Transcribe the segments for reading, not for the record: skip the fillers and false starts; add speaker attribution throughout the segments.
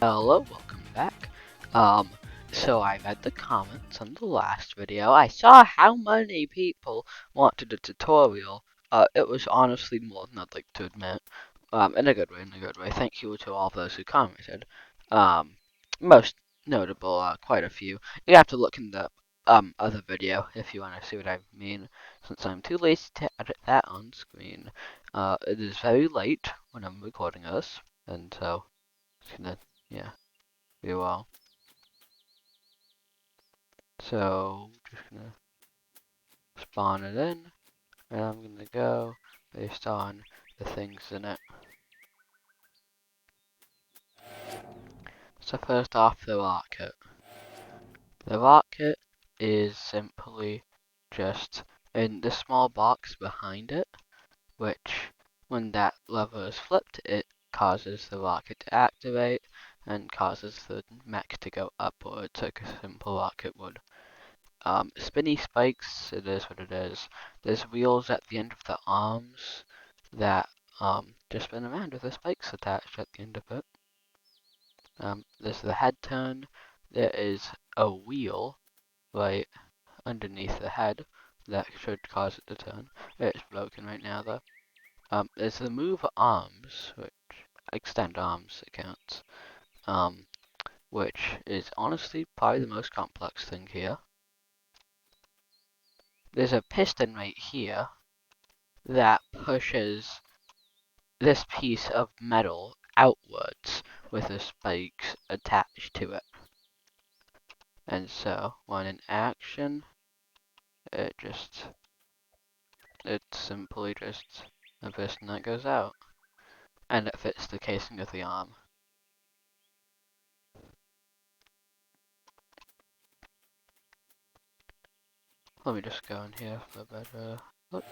Speaker 1: Hello, welcome back. Um, so I read the comments on the last video. I saw how many people wanted a tutorial. It was honestly more than I'd like to admit. In a good way, in a good way. Thank you to all those who commented. Um, most notable, quite a few. You have to look in the other video if you want to see what I mean, since I'm too lazy to edit that on screen. It is very late when I'm recording this, and so it's gonna, yeah. Be well. So just gonna spawn it in, and I'm gonna go based on the things in it. So first off, the rocket. The rocket is simply just in the small box behind it, which when that lever is flipped, it causes the rocket to activate and causes the mech to go upwards like a simple rocket would. Spinny spikes, it is what it is. There's wheels at the end of the arms that just spin around with the spikes attached at the end of it. There's the head turn. There is a wheel right underneath the head that should cause it to turn. It's broken right now though. There's the move arms, which extend arms it counts. Which is honestly probably the most complex thing here. There's a piston right here that pushes this piece of metal outwards with the spikes attached to it. And so when in action, it's simply just a piston that goes out. And it fits the casing of the arm. Let me just go in here for a better look.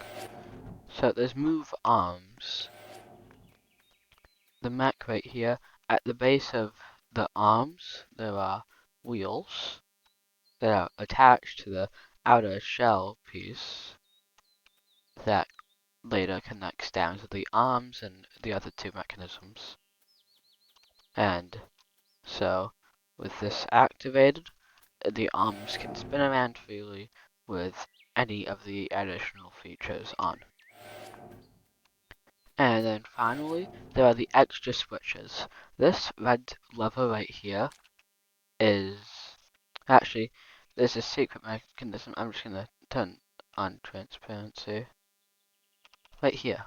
Speaker 1: So there's move arms. The mech right here, at the base of the arms, there are wheels that are attached to the outer shell piece that later connects down to the arms and the other two mechanisms. And so, with this activated, the arms can spin around freely with any of the additional features on. And then finally, there are the extra switches. This red lever right here is actually, there's a secret mechanism. I'm just gonna turn on transparency right here.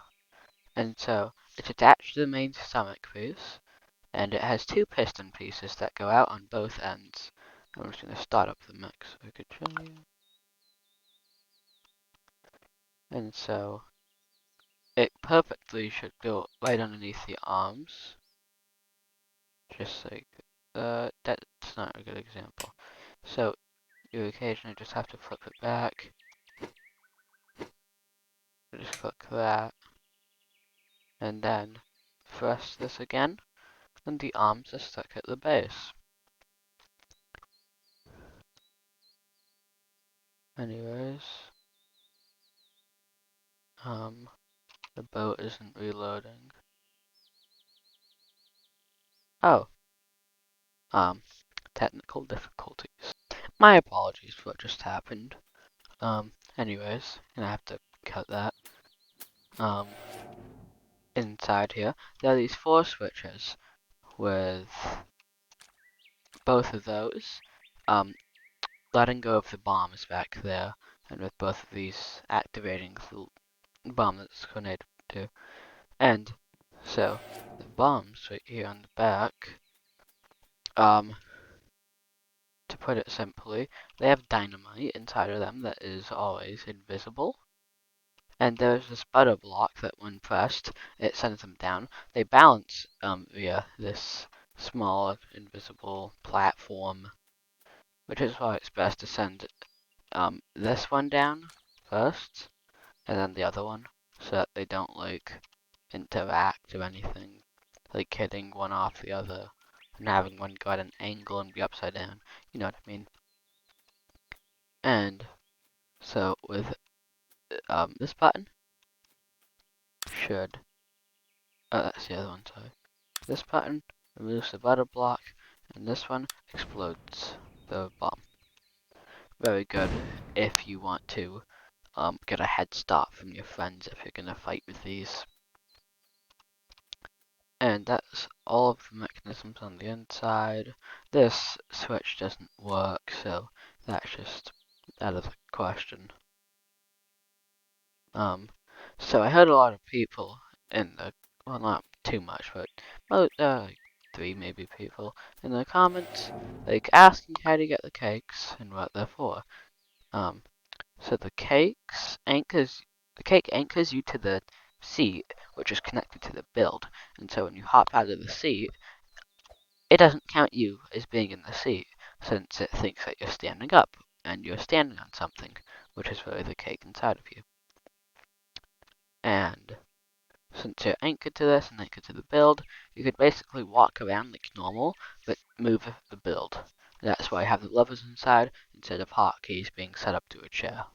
Speaker 1: And so it's attached to the main stomach piece, and it has two piston pieces that go out on both ends. I'm just going to start up the mech so I could show you. And so it perfectly should go right underneath the arms, just like that's not a good example. So you occasionally just have to flip it back. Just click that, and then press this again, and the arms are stuck at the base. Anyways, the boat isn't reloading. Oh, technical difficulties. My apologies for what just happened. Anyways, gonna have to cut that. Inside here, there are these four switches with both of those, letting go of the bombs back there, and with both of these activating the bomb that's connected to. And so, the bombs right here on the back, to put it simply, they have dynamite inside of them that is always invisible. And there's this butter block that when pressed, it sends them down. They balance via this small invisible platform, which is why it's best to send this one down first, and then the other one, so that they don't like interact or anything, like hitting one off the other and having one go at an angle and be upside down. You know what I mean? And so with this button should, oh that's the other one, sorry. This button removes the butter block, and this one explodes the bomb. Very good if you want to get a head start from your friends if you're gonna fight with these. And that's all of the mechanisms on the inside. This switch doesn't work, so that's just out of the question. So I heard a lot of people in the, well, not too much, but like 3 maybe people in the comments, like asking how to get the cakes and what they're for. So the cake anchors you to the seat, which is connected to the build, and so when you hop out of the seat, it doesn't count you as being in the seat, since it thinks that you're standing up, and you're standing on something, which is really the cake inside of you. And since you're anchored to this and anchored to the build, you could basically walk around like normal, but move the build. That's why I have the levers inside, instead of hotkeys being set up to a chair.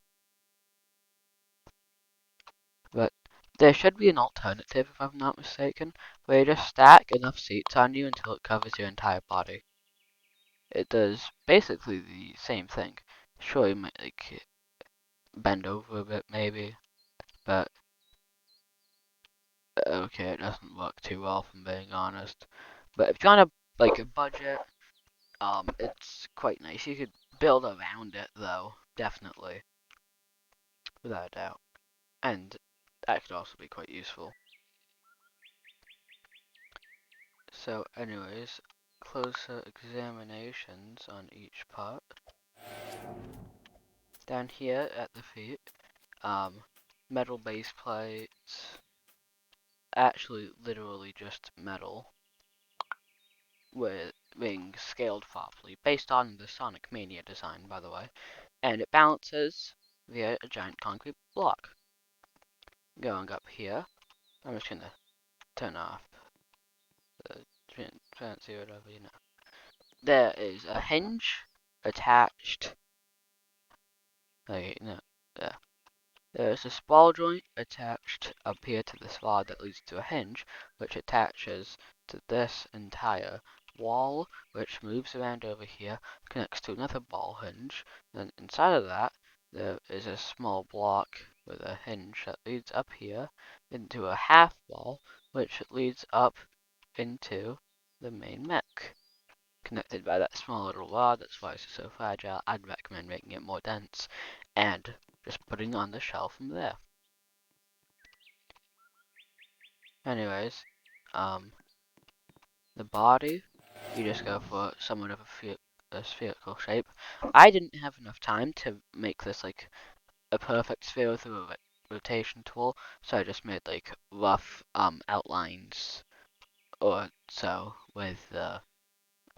Speaker 1: But there should be an alternative, if I'm not mistaken, where you just stack enough seats on you until it covers your entire body. It does basically the same thing. Sure, you might like bend over a bit maybe, but okay, it doesn't work too well, if I'm being honest. But if you're on a budget, it's quite nice. You could build around it though, definitely, without a doubt, and that could also be quite useful. So, anyways, closer examinations on each part. Down here at the feet, metal base plates, actually literally just metal, with being scaled properly, based on the Sonic Mania design, by the way, and it balances via a giant concrete block. Going up here, I'm just gonna turn off the fancy or whatever, you know. There is a hinge attached, like, no, there. There is a ball joint attached up here to this rod that leads to a hinge, which attaches to this entire wall, which moves around over here, connects to another ball hinge. Then inside of that, there is a small block with a hinge that leads up here into a half wall, which leads up into the main mech. Connected by that small little rod, that's why it's so fragile. I'd recommend making it more dense and just putting it on the shelf from there. Anyways, the body, you just go for somewhat of a spherical shape. I didn't have enough time to make this like a perfect sphere through a rotation tool, so I just made like rough outlines or so with a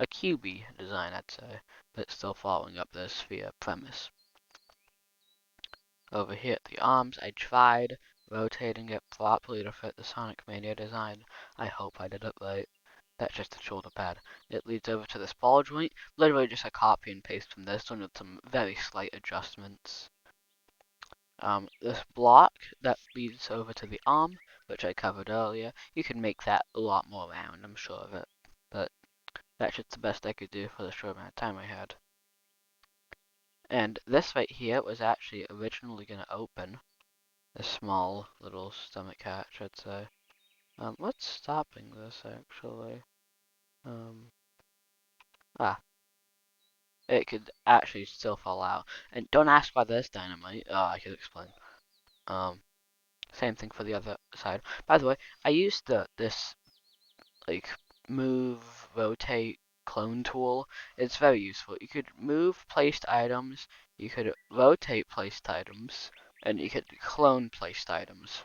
Speaker 1: cubey design, I'd say, but still following up the sphere premise. Over here at the arms, I tried rotating it properly to fit the Sonic Mania design. I hope I did it right. That's just a shoulder pad. It leads over to this ball joint, literally just a copy and paste from this one with some very slight adjustments. This block that leads over to the arm, which I covered earlier, you can make that a lot more round, I'm sure of it. But that's just the best I could do for the short amount of time I had. And this right here was actually originally going to open a small little stomach hatch, I'd say. What's stopping this, actually? It could actually still fall out. And don't ask why there's dynamite. Oh, I could explain. Same thing for the other side. By the way, I used this like move, rotate, clone tool. It's very useful. You could move placed items, you could rotate placed items, and you could clone placed items.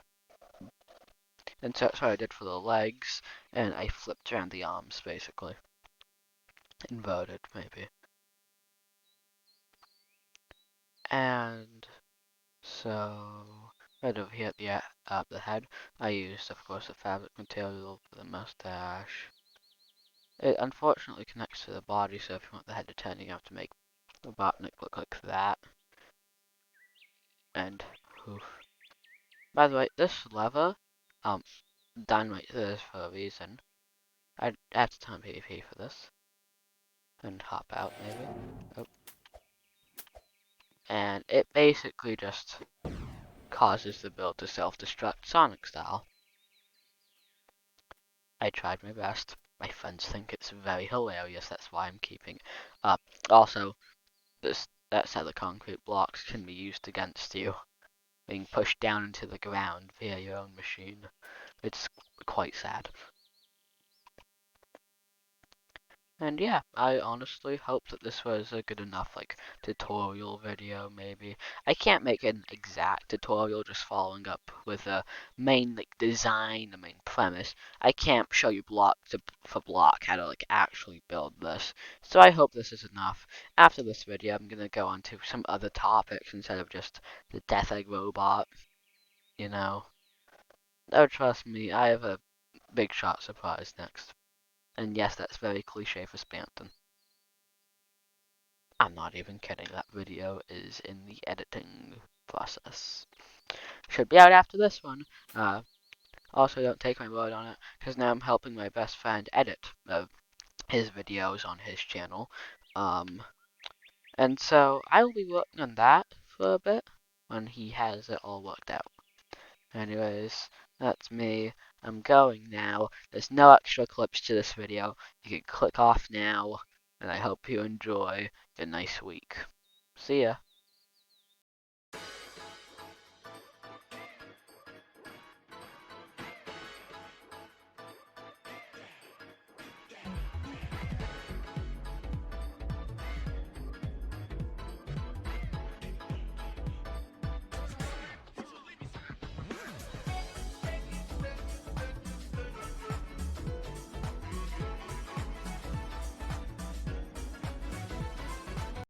Speaker 1: And so that's what I did for the legs, and I flipped around the arms, basically. Inverted, maybe. And so, right over here at the head, I used, of course, the fabric material for the mustache. It unfortunately connects to the body, so if you want the head to turn, you have to make the Robotnik look like that. And, oof. By the way, this lever, dynamite is for a reason. I'd have to turn PvP for this. And hop out, maybe. Oh. And it basically just causes the build to self-destruct Sonic style. I tried my best. My friends think it's very hilarious, that's why I'm keeping it up. Also, that set of concrete blocks can be used against you, being pushed down into the ground via your own machine. It's quite sad. And yeah, I honestly hope that this was a good enough tutorial video maybe. I can't make an exact tutorial just following up with a main design, the main premise. I can't show you block for block how to actually build this. So I hope this is enough. After this video, I'm gonna go on to some other topics instead of just the Death Egg robot. You know. Oh, trust me, I have a big shot surprise next. And yes, that's very cliche for Spanton. I'm not even kidding, that video is in the editing process. Should be out after this one. Also, don't take my word on it, because now I'm helping my best friend edit his videos on his channel. And so I will be working on that for a bit when he has it all worked out. Anyways, that's me. I'm going now. There's no extra clips to this video. You can click off now, and I hope you enjoy your nice week. See ya.